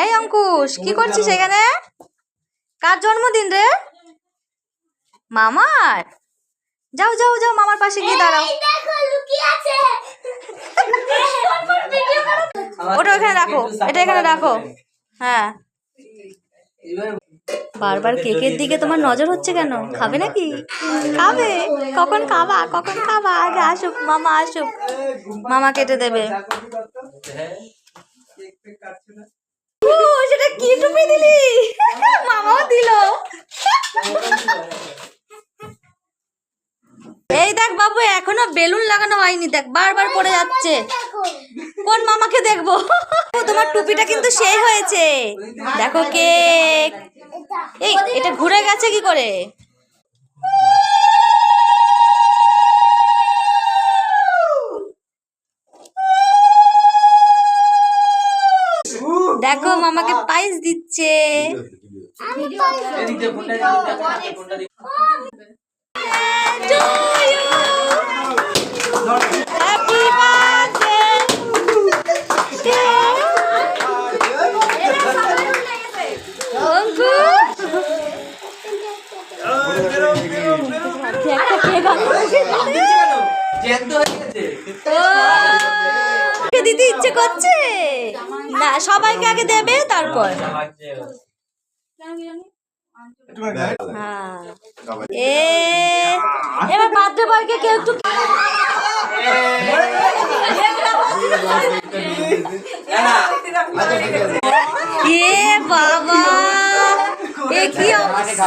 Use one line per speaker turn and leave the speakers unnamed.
এই অঙ্কুশ, কি করছিস এখানে? কার জন্মদিন রে? মামার? যাও যাও যাও, মামার পাশে গিয়ে দাঁড়াও। ওটা ওখানে রাখো, এটা এখানে রাখো। হ্যাঁ, বারবার কেকের দিকে তোমার নজর হচ্ছে কেন? খাবে নাকি? খাবে? কখন খাবা, কখন খাবা? আগে আসুক মামা, আসুক, মামা কেটে দেবে। ও, সেটা কি টুপি দিলি? মামাও দিল। এই দেখ বাবু, এখনো বেলুন লাগানো হয়নি, দেখ বারবার পড়ে যাচ্ছে। কোন মামাকে দেখবো? তোমার টুপিটা কিন্তু সেই হয়েছে, দেখো কেক। এই, এটা ঘুরে গেছে কি করে? দেখো মামাকে পায়েস দিচ্ছে। দিতে ইচ্ছে করছে না, সবাইকে আগে দেবে তারপর। এবার বার্থডে বয়কে কেউ একটু বাবা, এ কি অবস্থা?